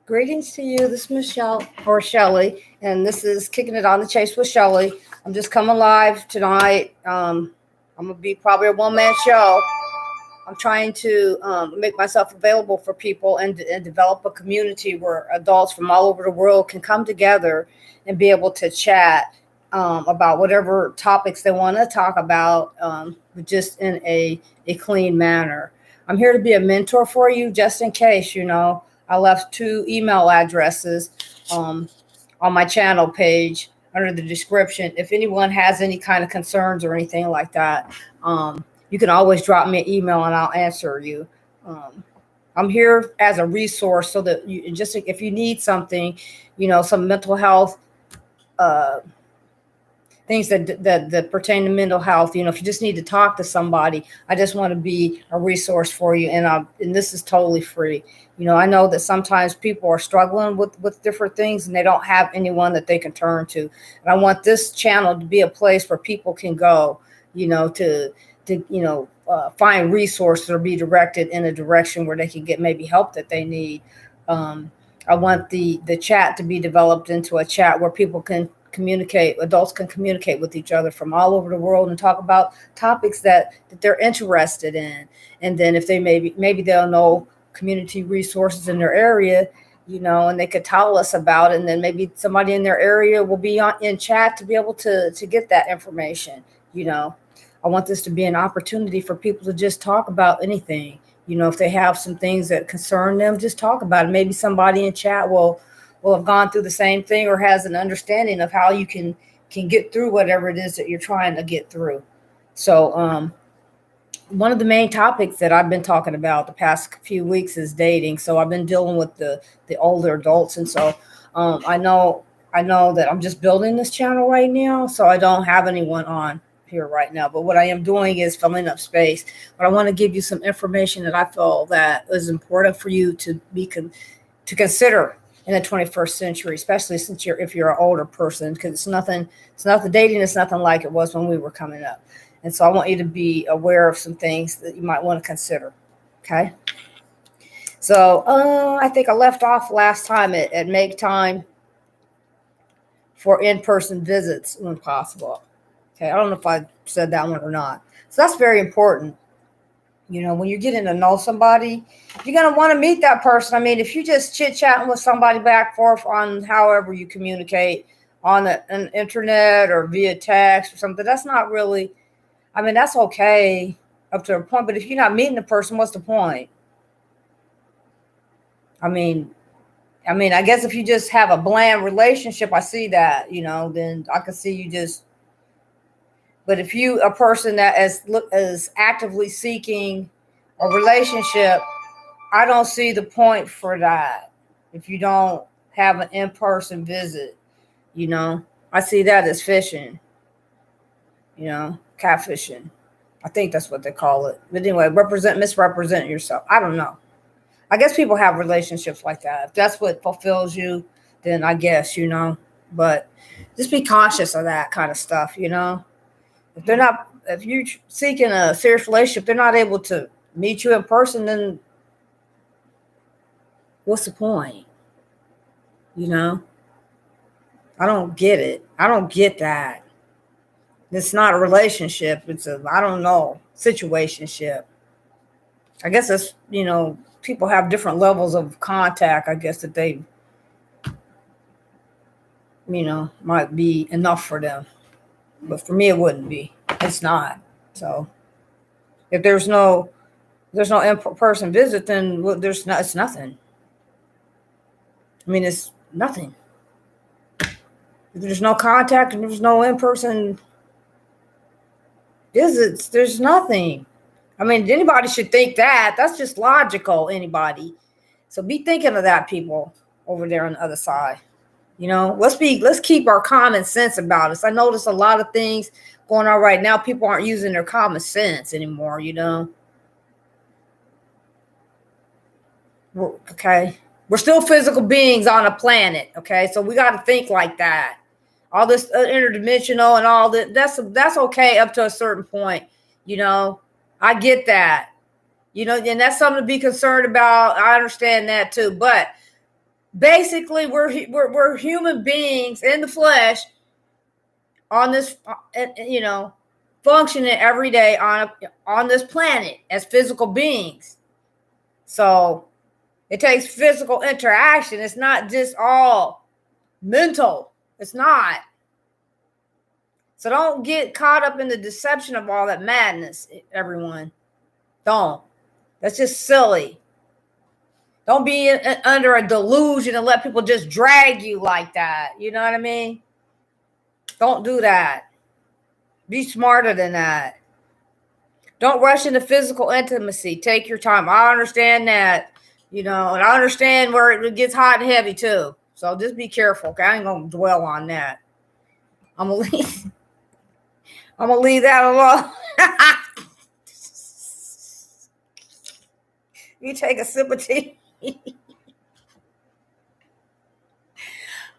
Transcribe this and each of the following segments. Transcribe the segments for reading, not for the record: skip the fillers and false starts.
Greetings to you. This is Michelle or Shelley, and this is Kicking It on the Chase with Shelley. I'm just coming live tonight. I'm gonna be probably a one-man show. I'm trying to make myself available for people and develop a community where adults from all over the world can come together and be able to chat about whatever topics they want to talk about, but just in a clean manner. I'm here to be a mentor for you just in case, I left two email addresses on my channel page under the description. If anyone has any kind of concerns or anything like that, you can always drop me an email and I'll answer you. I'm here as a resource so that you just, if you need something, some mental health uh, things that pertain to mental health. If you just need to talk to somebody, I just want to be a resource for you. And this is totally free. I know that sometimes people are struggling with different things and they don't have anyone that they can turn to. And I want this channel to be a place where people can go, to find resources or be directed in a direction where they can get maybe help that they need. I want the chat to be developed into a chat where people can communicate, adults can communicate with each other from all over the world and talk about topics that they're interested in. And then if they maybe they'll know community resources in their area, and they could tell us about it. And then maybe somebody in their area will be in chat to be able to get that information. I want this to be an opportunity for people to just talk about anything. If they have some things that concern them, just talk about it. Maybe somebody in chat will have gone through the same thing or has an understanding of how you can get through whatever it is that you're trying to get through. So one of the main topics that I've been talking about the past few weeks is dating. So I've been dealing with the older adults. And so I know that I'm just building this channel right now. So I don't have anyone on here right now. But what I am doing is filling up space. But I want to give you some information that I feel that is important for you to to consider in the 21st century, especially if you're an older person, because it's nothing dating is nothing like it was when we were coming up. And so I want you to be aware of some things that you might want to consider. Okay. So I think I left off last time at make time for in-person visits when possible. Okay. I don't know if I said that one or not. So that's very important. When you're getting to know somebody, you're going to want to meet that person. I mean, if you just chit-chatting with somebody back and forth on however you communicate on an internet or via text or something, that's not really, that's okay up to a point. But if you're not meeting the person, what's the point? I guess if you just have a bland relationship, I see that, then I can see you just. But if you a person that is actively seeking a relationship, I don't see the point for that. If you don't have an in-person visit, I see that as fishing, catfishing. I think that's what they call it. But anyway, misrepresent yourself. I don't know. I guess people have relationships like that. If that's what fulfills you, then I guess, but just be cautious of that kind of stuff, If you're seeking a serious relationship, they're not able to meet you in person, then what's the point? I don't get it. I don't get that. It's not a relationship. It's I don't know, situationship. I guess it's, people have different levels of contact, I guess, that they, might be enough for them. But for me, it wouldn't be. It's not. So if there's no in-person visit, then it's nothing. It's nothing. If there's no contact and there's no in-person visits, there's nothing. Anybody should think that. That's just logical, anybody. So be thinking of that, people over there on the other side. Let's keep our common sense about us. I notice a lot of things going on right now. People aren't using their common sense anymore, Okay. We're still physical beings on a planet. Okay. So we got to think like that. All this interdimensional and all that, that's okay up to a certain point. I get that, and that's something to be concerned about. I understand that too. But Basically, we're human beings in the flesh on this, functioning every day on this planet as physical beings. So it takes physical interaction. It's not just all mental. It's not. So don't get caught up in the deception of all that madness, everyone. Don't. That's just silly. Don't be under a delusion and let people just drag you like that. You know what I mean? Don't do that. Be smarter than that. Don't rush into physical intimacy. Take your time. I understand that, and I understand where it gets hot and heavy too. So just be careful. Okay? I ain't gonna dwell on that. I'm gonna leave that alone. You take a sip of tea.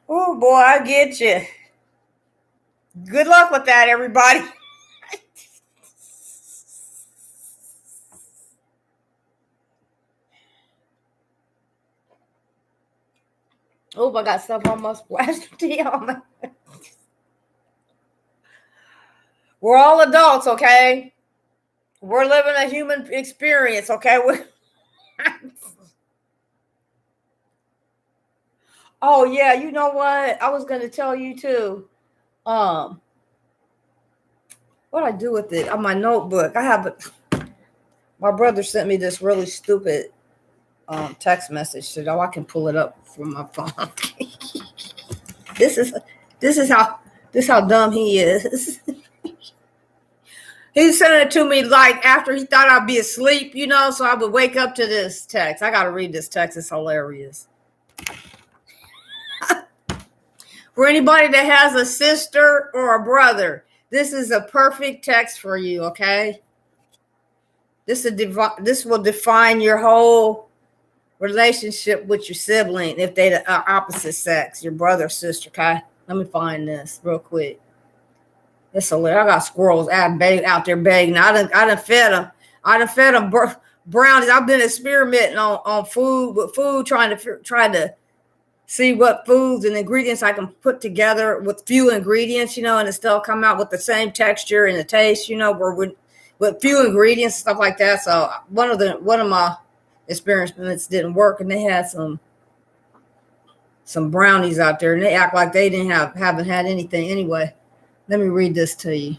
Oh boy, I get you. Good luck with that, everybody. Oh, I got stuff on my splash tea on my. We're all adults, okay? We're living a human experience, okay? Oh yeah, you know what? I was gonna tell you too. What I do with it on my notebook? My brother sent me this really stupid text message, so I can pull it up from my phone. This is how dumb he is. He sent it to me like after he thought I'd be asleep, so I would wake up to this text. I gotta read this text. It's hilarious. For anybody that has a sister or a brother, this is a perfect text for you, okay? This will define your whole relationship with your sibling if they the opposite sex, your brother or sister, okay? Let me find this real quick. It's hilarious. I got squirrels out there begging. I done fed them. I done fed them brownies. I've been experimenting on food, trying to see what foods and ingredients I can put together with few ingredients, and it still come out with the same texture and the taste, with few ingredients, stuff like that. So one of my experiments didn't work, and they had some brownies out there, and they act like they haven't had anything anyway. Let me read this to you.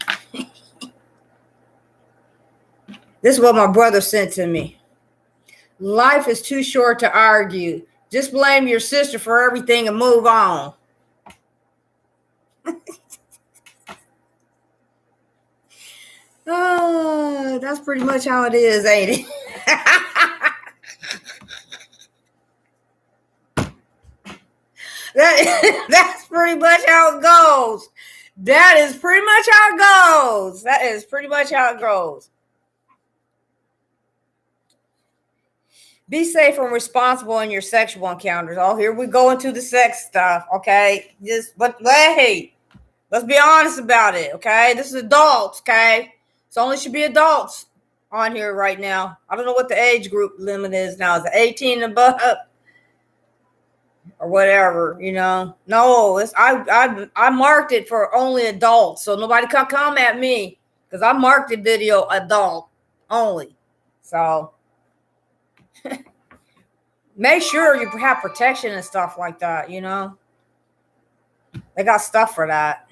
This is what my brother sent to me. Life is too short to argue. Just blame your sister for everything and move on. Oh, that's pretty much how it is, ain't it? That's pretty much how it goes. That is pretty much how it goes. Be safe and responsible in your sexual encounters. Oh, here we go into the sex stuff, okay? But hey, let's be honest about it, okay? This is adults, okay? It only should be adults on here right now. I don't know what the age group limit is now. Is it 18 and above? Or whatever, No, I marked it for only adults, so nobody can come at me because I marked the video adult only. So make sure you have protection and stuff like that. They got stuff for that.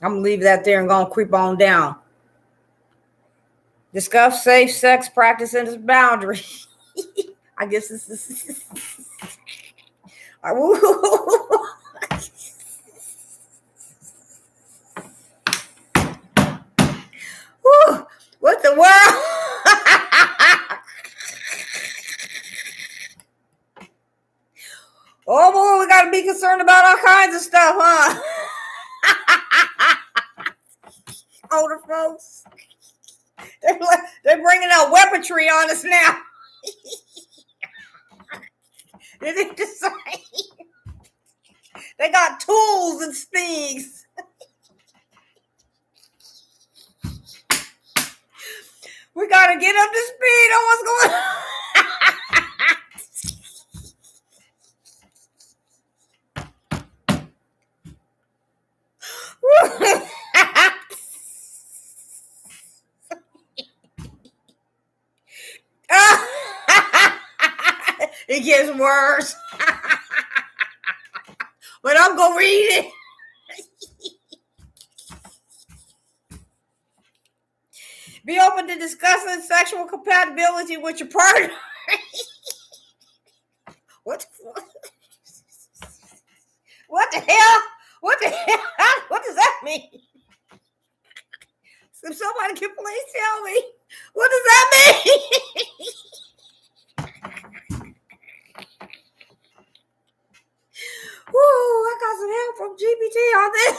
I'm gonna leave that there and gonna creep on down. Discuss safe sex practice and its boundaries. I guess this is. What the world? Oh boy, we gotta be concerned about all kinds of stuff, huh? Older folks, they're bringing out weaponry on us now. They got tools and things. We gotta get up to speed on what's going on. It gets worse. But I'm going to read it. Be open to discussing sexual compatibility with your partner. What the hell? What the hell? What does that mean? If somebody can please tell me, what does that mean? Woo, I got some help from GPT on this.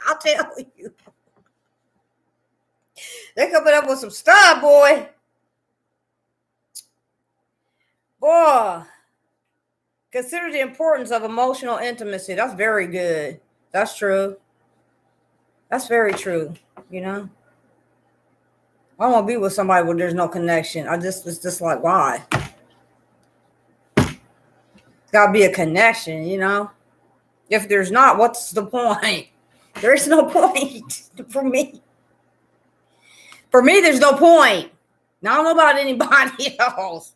I'll tell you. They're coming up with some stuff, boy. Boy. Consider the importance of emotional intimacy. That's very good. That's true. That's very true. You know, I don't want to be with somebody where there's no connection. It's just like, why? It's got to be a connection, you know? If there's not, what's the point? There's no point for me. For me, there's no point. Now, I don't know about anybody else.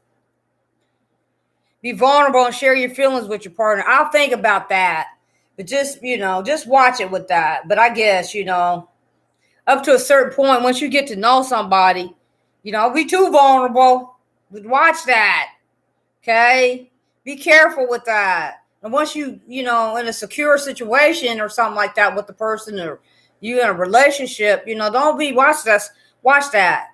Be vulnerable and share your feelings with your partner. I'll think about that. But just watch it with that. But I guess, up to a certain point, once you get to know somebody, be too vulnerable. Watch that. Okay? Be careful with that. And once you, in a secure situation or something like that with the person, or you in a relationship, don't be, watch that.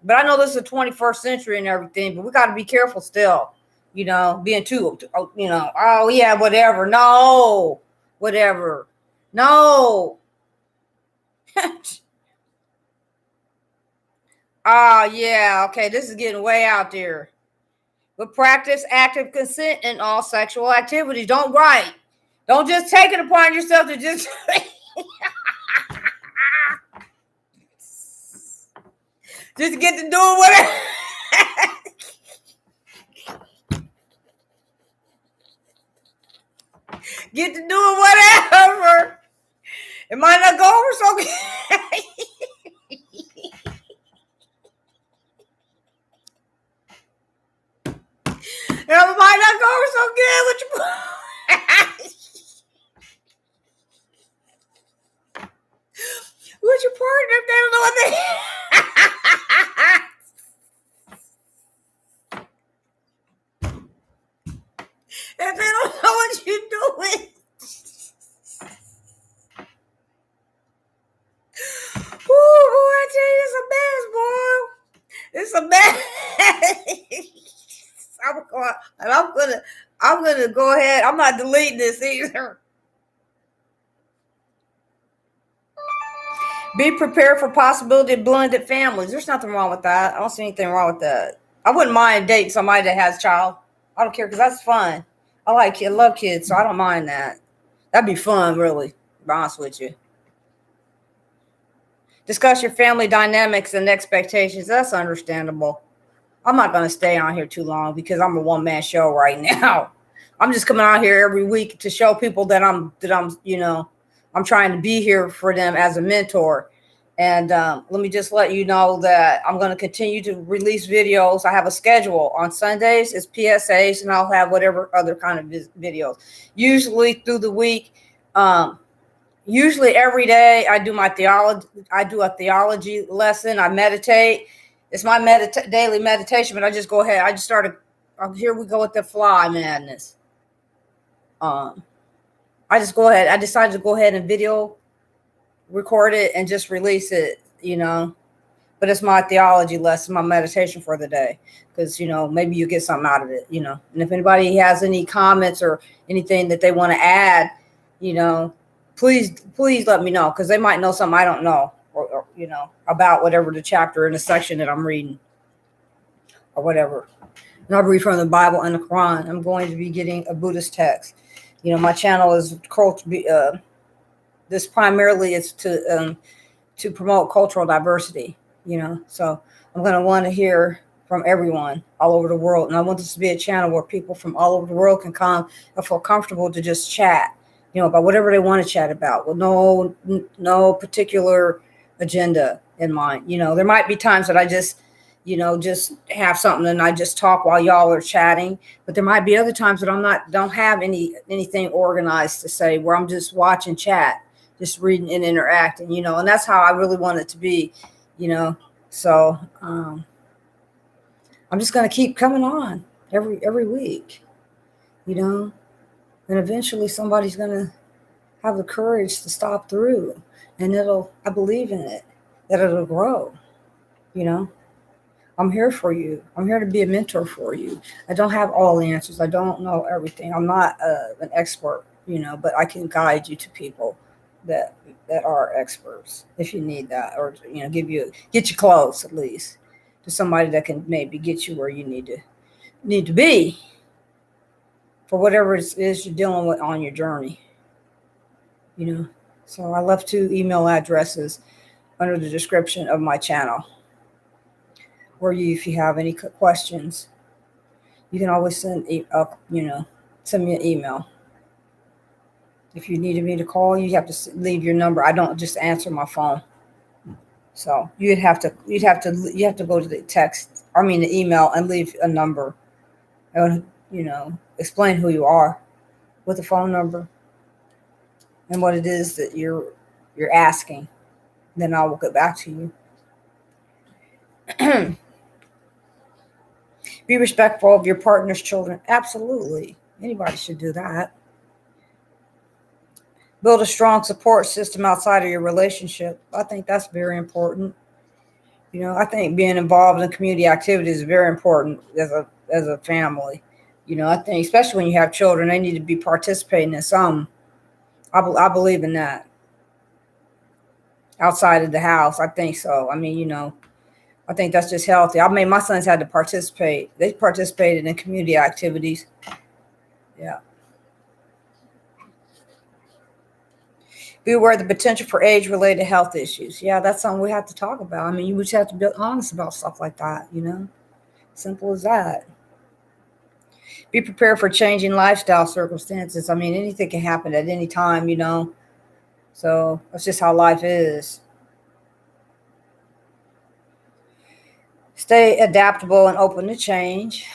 But I know this is the 21st century and everything, but we got to be careful still. Being too, oh yeah, whatever. No, whatever. No. Oh yeah, okay, this is getting way out there. But practice active consent in all sexual activities. Don't just take it upon yourself to just just get to doing whatever. Get to doing whatever. It might not go over so good. It might not go over so good with your with your partner if they don't know what they if they don't know what you're doing. Ooh, boy, I tell you, it's a mess, boy. It's a mess. I'm gonna go ahead. I'm not deleting this either. Be prepared for possibility of blended families. There's nothing wrong with that. I don't see anything wrong with that. I wouldn't mind dating somebody that has a child. I don't care because that's fun. I love kids, so I don't mind that. That'd be fun, really, to be honest with you. Discuss your family dynamics and expectations. That's understandable. I'm not going to stay on here too long because I'm a one-man show right now. I'm just coming out here every week to show people that I'm trying to be here for them as a mentor. And let me just let you know that I'm going to continue to release videos. I have a schedule. On Sundays, it's PSAs, and I'll have whatever other kind of videos. Usually through the week, usually every day I do my theology. I do a theology lesson. I meditate. It's my daily meditation, but I just go ahead. Here we go with the fly madness. I decided to go ahead and video record it and just release it, but it's my theology lesson, my meditation for the day, because, maybe you get something out of it, and if anybody has any comments or anything that they want to add, please let me know, because they might know something I don't know, or about whatever the chapter in the section that I'm reading or whatever. And I'll read from the Bible and the Quran. I'm going to be getting a Buddhist text. My channel is this primarily is to promote cultural diversity, so I'm going to want to hear from everyone all over the world. And I want this to be a channel where people from all over the world can come and feel comfortable to just chat, about whatever they want to chat about, with no particular agenda in mind. There might be times that I just, just have something and I just talk while y'all are chatting. But there might be other times that don't have anything organized to say, where I'm just watching chat, just reading and interacting, and that's how I really want it to be, So I'm just going to keep coming on every week, and eventually somebody's going to have the courage to stop through, and I believe in it, that it'll grow, I'm here for you. I'm here to be a mentor for you. I don't have all the answers. I don't know everything. I'm not an expert, but I can guide you to people that are experts if you need that, or get you close at least to somebody that can maybe get you where you need to be for whatever it is you're dealing with on your journey. So I left 2 email addresses under the description of my channel, where if you have any questions, you can always send me an email. If you needed me to call, you have to leave your number. I don't just answer my phone. So you'd have to go to the email and leave a number, and explain who you are with a phone number and what it is that you're asking. Then I will get back to you. Be respectful of your partner's children. Absolutely. Anybody should do that. Build a strong support system outside of your relationship. I think that's very important. I think being involved in community activities is very important as a family. I think especially when you have children, they need to be participating in some. I believe in that. Outside of the house, I think so. I think that's just healthy. My sons had to participate. They participated in community activities. Yeah. Be aware of the potential for age-related health issues. Yeah, that's something we have to talk about. You just have to be honest about stuff like that, Simple as that. Be prepared for changing lifestyle circumstances. Anything can happen at any time, So that's just how life is. Stay adaptable and open to change.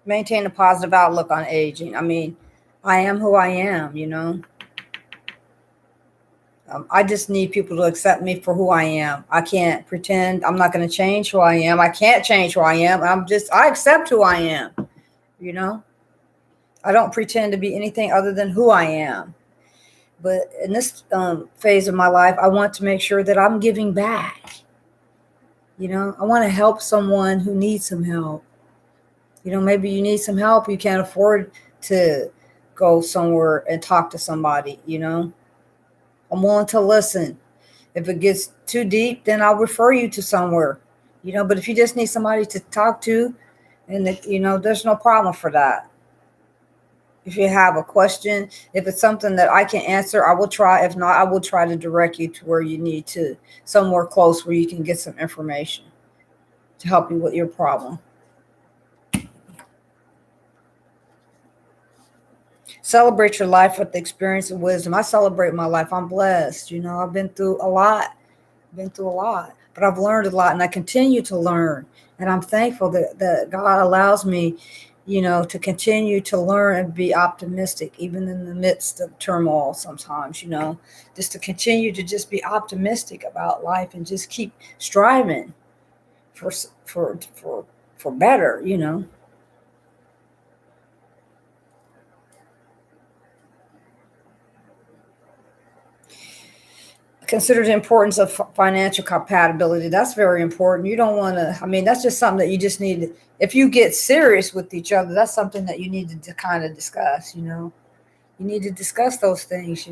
Maintain a positive outlook on aging. I am who I am, I just need people to accept me for who I am. I can't pretend. I'm not going to change who I am. I can't change who I am. I accept who I am, I don't pretend to be anything other than who I am. But in this phase of my life, I want to make sure that I'm giving back. I want to help someone who needs some help. Maybe you need some help. You can't afford to go somewhere and talk to somebody, I'm willing to listen. If it gets too deep, then I'll refer you to somewhere, but if you just need somebody to talk to, and there's no problem for that. If you have a question, if it's something that I can answer, I will try. If not, I will try to direct you to where you need to, somewhere close where you can get some information to help you with your problem. Celebrate your life with the experience and wisdom. I celebrate my life. I'm blessed. I've been through a lot. But I've learned a lot, and I continue to learn. And I'm thankful that God allows me, to continue to learn and be optimistic, even in the midst of turmoil sometimes, just to continue to just be optimistic about life and just keep striving for better, Consider the importance of financial compatibility. That's very important. You don't want to, that's just something that you just need. If you get serious with each other, that's something that you need to kind of discuss, You need to discuss those things,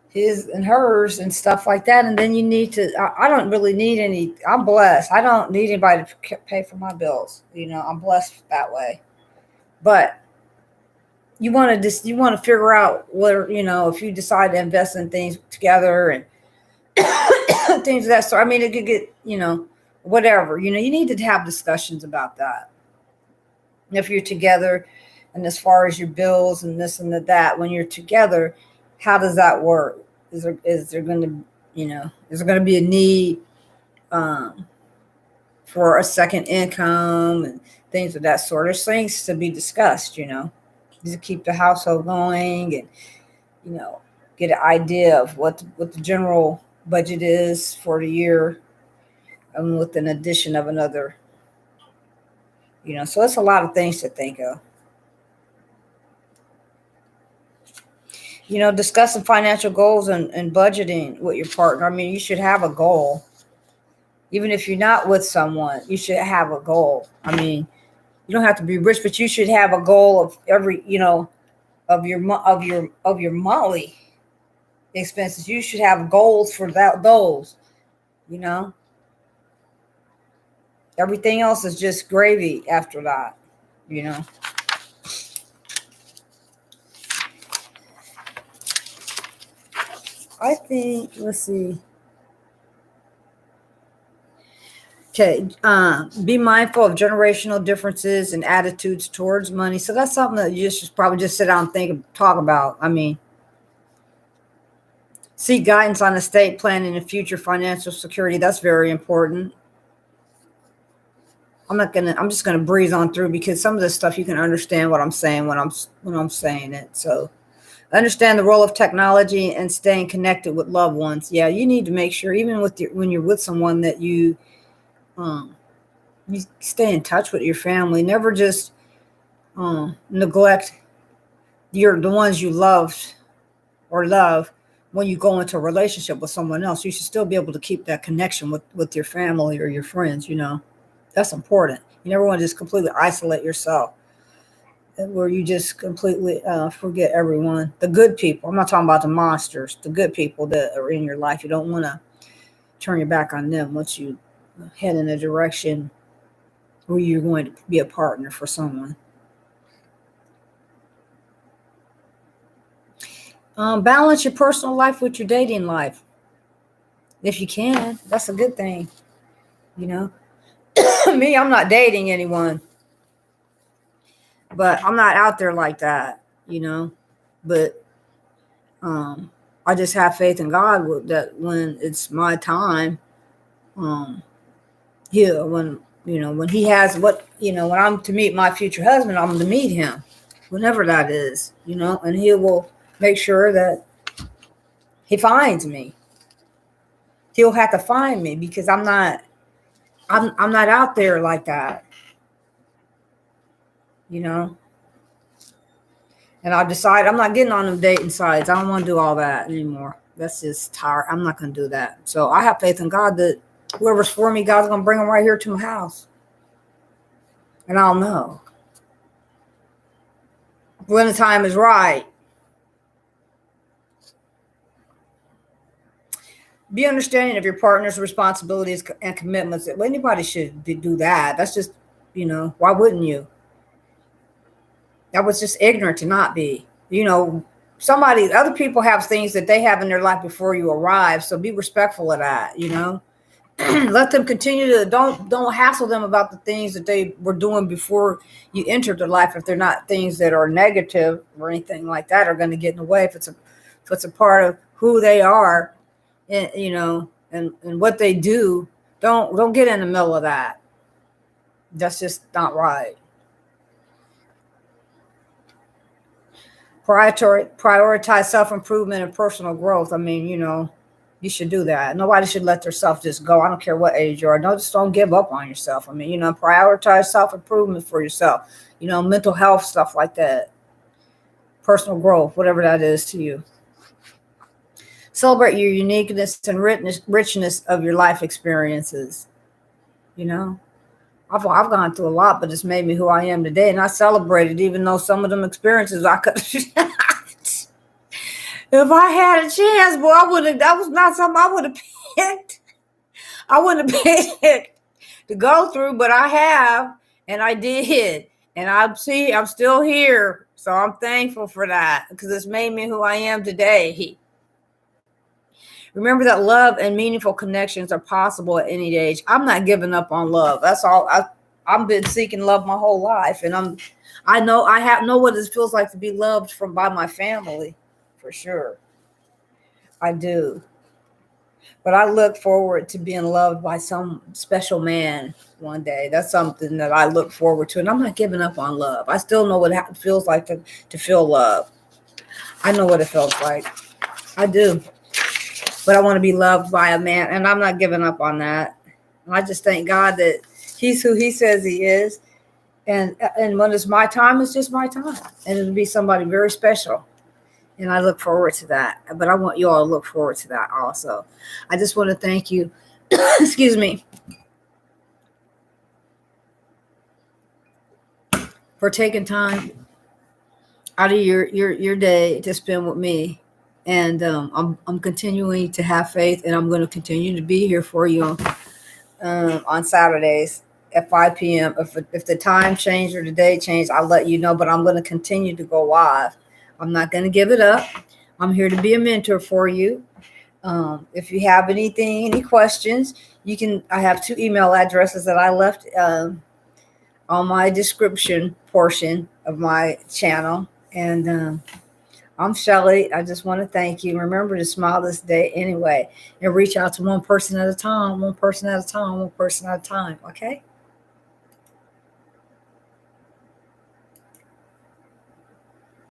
His and hers and stuff like that. And then you need to, I don't really need I'm blessed. I don't need anybody to pay for my bills. I'm blessed that way. But you want to figure out where, if you decide to invest in things together and things of that sort. It could get, whatever, you need to have discussions about that. If you're together, and as far as your bills and this and that, when you're together, how does that work? Is there going to be a need for a second income and things of that sort. There's things to be discussed, to keep the household going and, get an idea of what the general budget is for the year, and with an addition of another, so it's a lot of things to think of. Discussing financial goals and budgeting with your partner. I mean, you should have a goal. Even if you're not with someone, you should have a goal. I mean, you don't have to be rich, but you should have a goal of of your monthly expenses. You should have goals for those. Everything else is just gravy after that. I think, let's see. Okay, be mindful of generational differences and attitudes towards money. So that's something that you should probably just sit down and think and talk about. I mean, seek guidance on estate planning and future financial security. That's very important. I'm just gonna breeze on through, because some of this stuff you can understand what I'm saying when I'm saying it. So understand the role of technology and staying connected with loved ones. Yeah, you need to make sure, even when you're with someone, that you stay in touch with your family. Never just neglect the ones you loved or love when you go into a relationship with someone else. You should still be able to keep that connection with your family or your friends. That's important. You never want to just completely isolate yourself, where you just completely forget everyone. The good people. I'm not talking about the monsters. The good people that are in your life. You don't want to turn your back on them once you head in a direction where you're going to be a partner for someone. Balance your personal life with your dating life. If you can, that's a good thing. Me, I'm not dating anyone, but I'm not out there like that, but I just have faith in God that when it's my time, when he has when I'm to meet my future husband, I'm to meet him whenever that is, and he will make sure that he finds me. He'll have to find me, because I'm not out there like that, and I've decided I'm not getting on them dating sites. I don't want to do all that anymore. That's just tired. I'm not going to do that. So I have faith in God that whoever's for me, God's going to bring them right here to my house. And I'll know when the time is right. Be understanding of your partner's responsibilities and commitments. Anybody should do that. That's just, why wouldn't you? That was just ignorant to not be. Other people have things that they have in their life before you arrive. So be respectful of that, Let them continue to, don't hassle them about the things that they were doing before you entered their life. If they're not things that are negative or anything like that, are going to get in the way. If it's a part of who they are, and and what they do, don't get in the middle of that. That's just not right. Prioritize self-improvement and personal growth. I mean, you should do that. Nobody should let themselves just go. I don't care what age you are. No, just don't give up on yourself. I mean, prioritize self-improvement for yourself. Mental health, stuff like that. Personal growth, whatever that is to you. Celebrate your uniqueness and richness of your life experiences. I've gone through a lot, but it's made me who I am today. And I celebrated, even though some of them experiences I could. If I had a chance, boy, that was not something I would have picked. I wouldn't have picked to go through, but I have, and I did. And I'm still here. So I'm thankful for that, because it's made me who I am today. Remember that love and meaningful connections are possible at any age. I'm not giving up on love. That's all. I've been seeking love my whole life, and I know what it feels like to be loved by my family, for sure. I do. But I look forward to being loved by some special man one day. That's something that I look forward to. And I'm not giving up on love. I still know what it feels like to feel love. I know what it feels like. I do. But I want to be loved by a man. And I'm not giving up on that. I just thank God that he's who he says he is. And when it's my time, it's just my time. And it'll be somebody very special. And I look forward to that. But I want you all to look forward to that also. I just want to thank you. Excuse me. For taking time out of your day to spend with me. And I'm continuing to have faith, and I'm going to continue to be here for you on Saturdays at 5 p.m. If the time changed or the day changed, I'll let you know. But I'm going to continue to go live. I'm not going to give it up. I'm here to be a mentor for you. If you have any questions, you can. I have 2 email addresses that I left on my description portion of my channel. And I'm Chelle. I just want to thank you. Remember to smile this day anyway, and reach out to one person at a time, one person at a time, one person at a time. Okay?